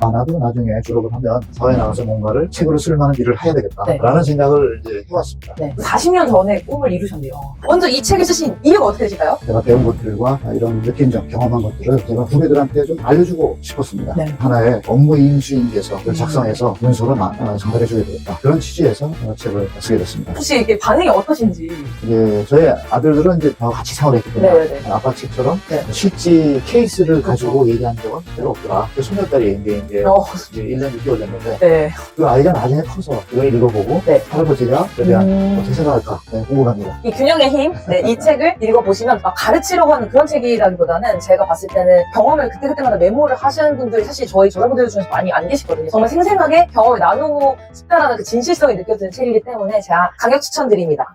않아도 나중에 졸업을 하면 사회에 나가서 뭔가를 책으로 쓸 만한 일을 해야 되겠다라는 생각을 이제 해왔습니다. 네. 40년 전에 꿈을 이루셨네요. 먼저 이 책을 쓰신 이유가 어떻게 되실까요? 제가 배운 것들과 이런 느낀 점, 경험한 것들을 제가 후배들한테 좀 알려주고 싶었습니다. 네. 하나의 업무 인수인계서를 작성해서 문서로 전달해줘야 되겠다. 그런 취지에서 책을 쓰게 됐습니다. 혹시 이게 반응이 어떠신지? 이제 저희 아들들은 이제 다 같이 생활을 했기 때문에 네네. 아빠 책처럼 네. 실제 케이스를 가지고 얘기한 적은 별로 없더라. 그 소녀딸이 이제 1년 6개월 됐는데 네. 그 아이가 나중에 커서 이걸 읽어보고 네. 할아버지가 그에 대한 어떻게 생각할까 궁금합니다. 이 균형의 힘, 네, 이 책을 읽어보시면 막 가르치려고 하는 그런 책이라기보다는 제가 봤을 때는 경험을 그때그때마다 메모를 하시는 분들이 사실 저희 저자분들 중에서 많이 안 계시거든요. 정말 생생하게 경험을 나누고 싶다라는 그 진실성이 느껴지는 책이기 때문에 제가 강력 추천드립니다.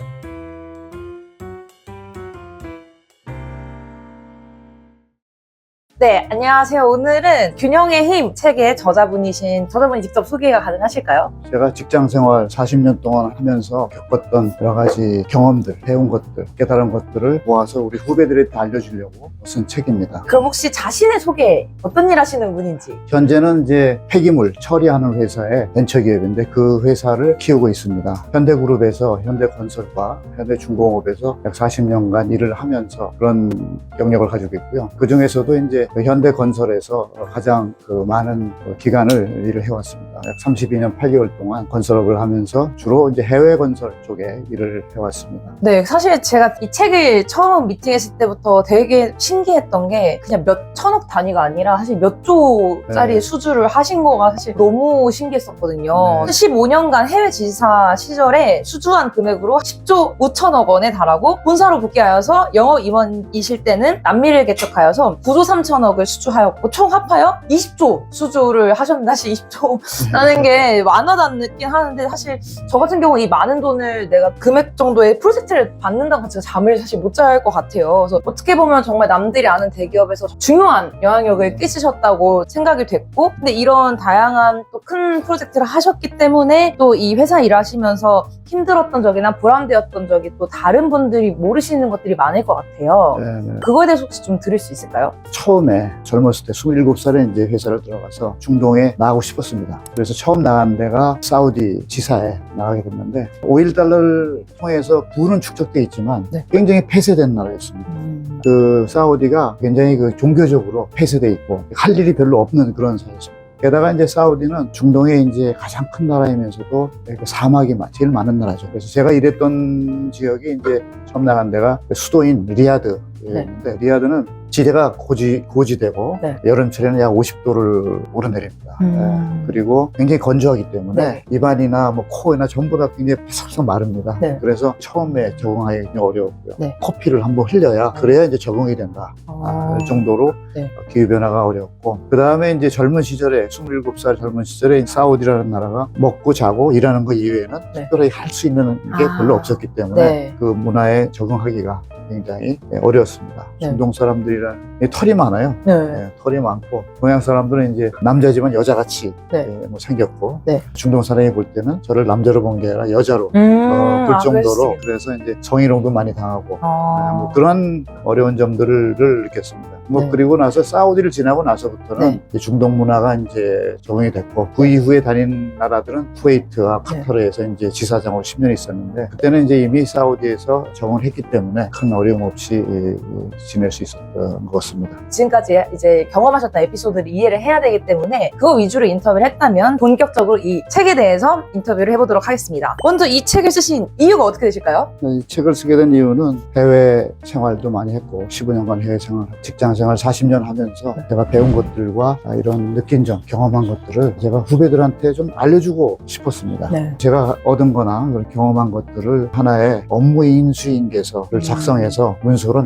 네, 안녕하세요. 오늘은 균형의 힘 책의 저자분이 직접 소개가 가능하실까요? 제가 직장 생활 40년 동안 하면서 겪었던 여러 가지 경험들, 배운 것들, 깨달은 것들을 모아서 우리 후배들한테 알려주려고 쓴 책입니다. 그럼 혹시 자신의 소개, 어떤 일 하시는 분인지? 현재는 이제 폐기물 처리하는 회사의 벤처기업인데 그 회사를 키우고 있습니다. 현대그룹에서 현대건설과 현대중공업에서 약 40년간 일을 하면서 그런 경력을 가지고 있고요. 그 중에서도 이제 현대건설에서 가장 많은 기간을 일을 해왔습니다. 약 32년 8개월 동안 건설업을 하면서 주로 이제 해외 건설 쪽에 일을 해왔습니다. 네, 사실 제가 이 책을 처음 미팅했을 때부터 되게 신기했던 게 그냥 몇 천억 단위가 아니라 사실 몇 조짜리 네. 수주를 하신 거가 사실 너무 신기했었거든요. 네. 15년간 해외 지사 시절에 수주한 금액으로 10조 5천억 원에 달하고 본사로 복귀하여서 영업 임원이실 때는 남미를 개척하여서 9조 3천억을 수주하였고 총 합하여 20조 수주를 하셨는데 사실 20조라는 게 많아졌긴 하는데 사실 저 같은 경우 이 많은 돈을 내가 금액 정도의 프로젝트를 받는다고 제가 잠을 사실 못 잘 것 같아요. 그래서 어떻게 보면 정말 남들이 아는 대기업에서 중요한 영향력을 끼치셨다고 생각이 됐고 근데 이런 다양한 또 큰 프로젝트를 하셨기 때문에 또 이 회사 일하시면서 힘들었던 적이나 보람되었던 적이 또 다른 분들이 모르시는 것들이 많을 것 같아요. 네. 그거에 대해서 혹시 좀 들을 수 있을까요? 처음에 젊었을 때 27살에 이제 회사를 들어가서 중동에 나가고 싶었습니다. 그래서 처음 나간 데가 사우디 지사에 나가게 됐는데 오일 달러를 통해서 부는 축적돼 있지만 네. 굉장히 폐쇄된 나라였습니다. 그 사우디가 굉장히 종교적으로 폐쇄돼 있고 할 일이 별로 없는 그런 사회였습니다. 게다가 이제 사우디는 중동에 이제 가장 큰 나라이면서도 사막이 제일 많은 나라죠. 그래서 제가 일했던 지역이 이제 처음 나간 데가 수도인 리야드였는데 리야드는 지대가 고지되고 네. 여름철에는 약 50도를 오르내립니다. 그리고 굉장히 건조하기 때문에 네. 입안이나 코나 전부 다 굉장히 바삭바삭 마릅니다. 네. 그래서 처음에 적응하기 굉장히 어려웠고요. 네. 커피를 한번 흘려야 그래야 이제 적응이 된다. 그 정도로 네. 기후변화가 어려웠고 그 다음에 이제 젊은 시절에 27살 젊은 시절에 사우디라는 나라가 먹고 자고 일하는 거 이외에는 네. 특별히 할 수 있는 게 별로 없었기 때문에 네. 그 문화에 적응하기가 굉장히 어려웠습니다. 네. 중동 사람들이란 털이 많아요. 네. 털이 많고 동양 사람들은 이제 남자지만 여자같이 네. 생겼고 네. 중동 사람이 볼 때는 저를 남자로 본 게 아니라 여자로 볼 정도로 그래서 이제 성희롱도 많이 당하고 그런 어려운 점들을 느꼈습니다. 네. 그리고 나서 사우디를 지나고 나서부터는 네. 중동 문화가 이제 적응이 됐고 그 이후에 다닌 나라들은 쿠웨이트와 카타르에서 이제 지사장으로 10년 있었는데 그때는 이제 이미 사우디에서 적응을 했기 때문에 큰 어려움 없이 지낼 수 있었던 것 같습니다. 지금까지 이제 경험하셨던 에피소드를 이해를 해야 되기 때문에 그거 위주로 인터뷰를 했다면 본격적으로 이 책에 대해서 인터뷰를 해보도록 하겠습니다. 먼저 이 책을 쓰신 이유가 어떻게 되실까요? 이 책을 쓰게 된 이유는 해외 생활도 많이 했고 15년간 해외 생활, 직장 생활 40년 하면서 제가 배운 것들과 이런 느낀 점, 경험한 것들을 제가 후배들한테 좀 알려주고 싶었습니다. 네. 제가 얻은 거나 경험한 것들을 하나의 업무 인수인계서를 작성해서 문서로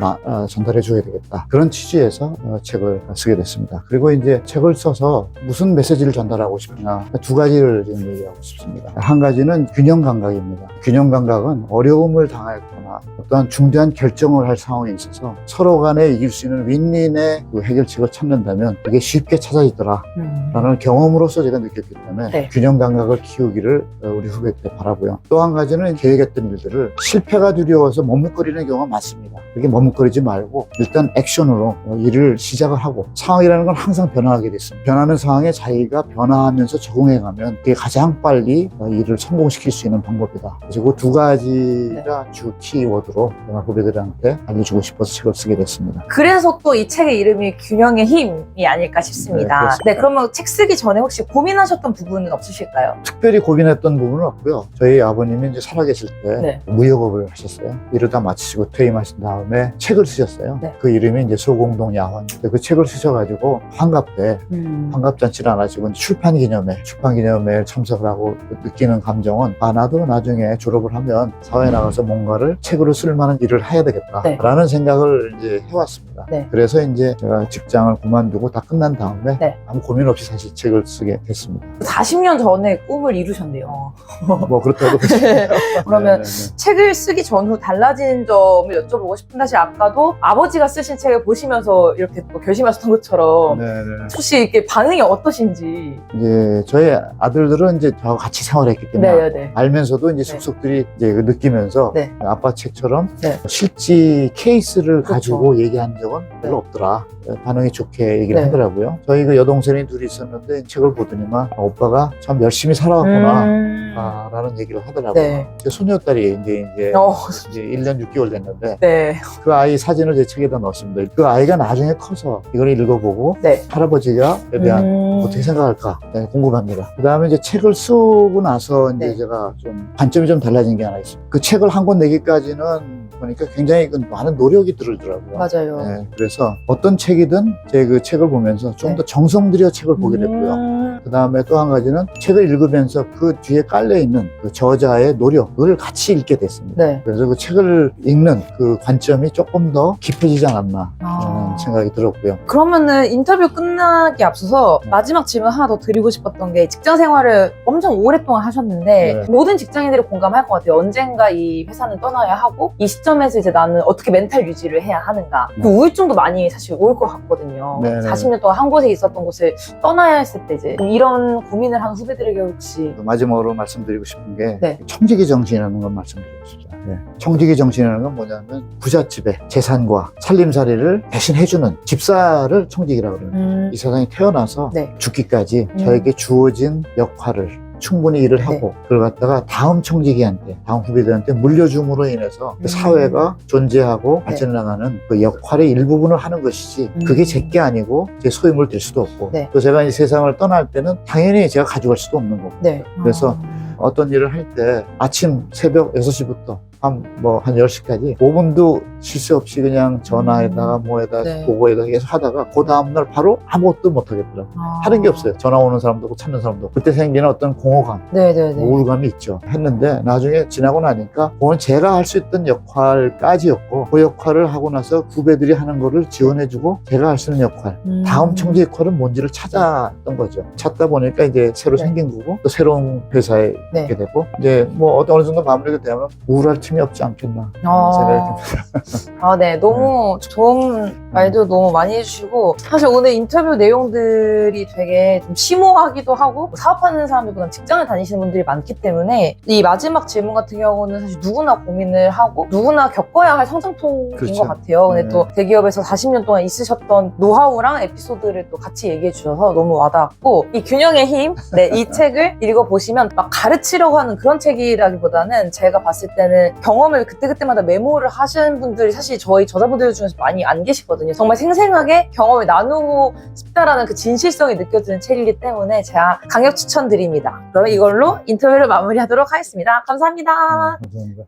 전달해 줘야 되겠다. 그런 취지에서 책을 쓰게 됐습니다. 그리고 이제 책을 써서 무슨 메시지를 전달하고 싶으냐 두 가지를 지금 얘기하고 싶습니다. 한 가지는 균형 감각입니다. 균형 감각은 어려움을 당했거나 어떠한 중대한 결정을 할 상황에 있어서 서로 간에 이길 수 있는 윈윈 본인의 그 해결책을 찾는다면 그게 쉽게 찾아지더라 라는 경험으로서 제가 느꼈기 때문에 네. 균형 감각을 키우기를 우리 후배들에 바라고요. 또 한 가지는 계획했던 일들을 실패가 두려워서 머뭇거리는 경우가 많습니다. 그렇게 머뭇거리지 말고 일단 액션으로 일을 시작을 하고, 상황이라는 건 항상 변화하게 됐습니다. 변하는 상황에 자기가 변화하면서 적응해가면 그게 가장 빨리 일을 성공시킬 수 있는 방법이다. 그래서 그 두 가지가 주 키워드로 제가 후배들한테 알려주고 싶어서 책을 쓰게 됐습니다. 그래서 또 이 책의 이름이 균형의 힘이 아닐까 싶습니다. 그렇습니다. 네, 그러면 책 쓰기 전에 혹시 고민하셨던 부분은 없으실까요? 특별히 고민했던 부분은 없고요. 저희 아버님이 이제 살아계실 때 네. 무역업을 하셨어요. 일을 다 마치시고 퇴임하신 다음에 책을 쓰셨어요. 네. 그 이름이 이제 소공동 야환. 그 책을 쓰셔가지고 환갑 때 환갑잔치를 안 하시고 출판 기념회에 참석을 하고 느끼는 감정은, 나도 나중에 졸업을 하면 사회에 나가서 뭔가를 책으로 쓸 만한 일을 해야 되겠다라는 네. 생각을 이제 해왔습니다. 네. 그래서 이제 제가 직장을 그만두고 다 끝난 다음에 네. 아무 고민 없이 사실 책을 쓰게 됐습니다. 40년 전에 꿈을 이루셨네요. 뭐 그렇다고 그러면 네네네. 책을 쓰기 전후 달라진 점을 여쭤보고 싶은데, 사실 아까도 아버지가 쓰신 책을 보시면서 이렇게 또 결심하셨던 것처럼 네네. 혹시 이렇게 반응이 어떠신지. 이제 저희 아들들은 이제 저하고 같이 생활했기 때문에 네네. 알면서도 이제 속속들이 이제 느끼면서 네. 아빠 책처럼 네. 실제 케이스를 그렇죠. 가지고 얘기한 적은 별로 네. 없더라. 반응이 좋게 얘기를 네. 하더라고요. 저희 그 여동생이 둘이 있었는데 책을 보더니만 오빠가 참 열심히 살아왔구나. 라는 얘기를 하더라고요. 네. 제 소녀딸이 이제 1년 6개월 됐는데 네. 그 아이 사진을 제 책에다 넣었습니다. 그 아이가 나중에 커서 이걸 읽어보고 네. 할아버지가에 대한 어떻게 생각할까 궁금합니다. 그 다음에 이제 책을 쓰고 나서 이제 네. 제가 좀 관점이 좀 달라진 게 하나 있습니다. 그 책을 한 권 내기까지는 보니까 굉장히 많은 노력이 들더라고요. 맞아요. 네, 그래서 어떤 책이든 제 그 책을 보면서 좀 더 네. 정성 들여 책을 보게 됐고요. 그 다음에 또 한 가지는 책을 읽으면서 그 뒤에 깔려있는 그 저자의 노력을 같이 읽게 됐습니다. 네. 그래서 그 책을 읽는 그 관점이 조금 더 깊어지지 않았나 라는 생각이 들었고요. 그러면은 인터뷰 끝나기 앞서서 네. 마지막 질문 하나 더 드리고 싶었던 게, 직장 생활을 엄청 오랫동안 하셨는데 네. 모든 직장인들이 공감할 것 같아요. 언젠가 이 회사는 떠나야 하고, 이 시점에서 이제 나는 어떻게 멘탈 유지를 해야 하는가. 그 우울증도 많이 사실 올 것 같거든요. 네, 네. 40년 동안 한 곳에 있었던 곳을 떠나야 했을 때 이제 이런 고민을 하는 후배들에게 혹시. 마지막으로 말씀드리고 싶은 게 네. 청지기 정신이라는 걸 말씀드리고 싶습니다. 네. 청지기 정신이라는 건 뭐냐면 부잣집의 재산과 살림살이를 대신 해주는 집사를 청지기라고 그래요. 이 세상에 태어나서 네. 죽기까지 저에게 주어진 역할을 충분히 일을 하고 그걸 갖다가 다음 청지기한테, 다음 후배들한테 물려줌으로 인해서 그 사회가 존재하고 발전해 나가는 그 역할의 일부분을 하는 것이지, 그게 제게 아니고 제 소유물 될 수도 없고, 네. 또 제가 이 세상을 떠날 때는 당연히 제가 가져갈 수도 없는 거고. 네. 그래서 어떤 일을 할 때 아침 새벽 6시부터 한 10시까지 5분도 쉴 새 없이 그냥 전화에다가 뭐에다 네. 보고에다 계속 하다가 그 다음날 바로 아무것도 못 하겠더라고요. 하는 게 없어요. 전화 오는 사람도 없고 찾는 사람도 없고. 그때 생기는 어떤 공허감, 네네네. 우울감이 있죠. 했는데 나중에 지나고 나니까 그건 제가 할 수 있던 역할까지였고, 그 역할을 하고 나서 후배들이 하는 거를 지원해주고 제가 할 수 있는 역할, 다음 청지 역할은 뭔지를 찾았던 거죠. 찾다 보니까 이제 새로 네. 생긴 거고, 또 새로운 회사에 네. 있게 되고, 이제 뭐 어느 정도 마무리가 되면 우울할 틈이 없지 않겠나 생각이 듭니다. 네. 너무 좋은 말도 너무 많이 해주시고, 사실 오늘 인터뷰 내용들이 되게 좀 심오하기도 하고, 사업하는 사람들보다 직장을 다니시는 분들이 많기 때문에 이 마지막 질문 같은 경우는 사실 누구나 고민을 하고 누구나 겪어야 할 성장통인 그렇죠. 것 같아요. 근데 네. 또 대기업에서 40년 동안 있으셨던 노하우랑 에피소드를 또 같이 얘기해 주셔서 너무 와닿았고, 이 균형의 힘, 네, 이 책을 읽어보시면 막 가르치려고 하는 그런 책이라기보다는 제가 봤을 때는 경험을 그때그때마다 메모를 하시는 분들이 사실 저희 저자분들 중에서 많이 안 계시거든요. 정말 생생하게 경험을 나누고 싶다라는 그 진실성이 느껴지는 책이기 때문에 제가 강력 추천드립니다. 그럼 이걸로 인터뷰를 마무리하도록 하겠습니다. 감사합니다. 감사합니다.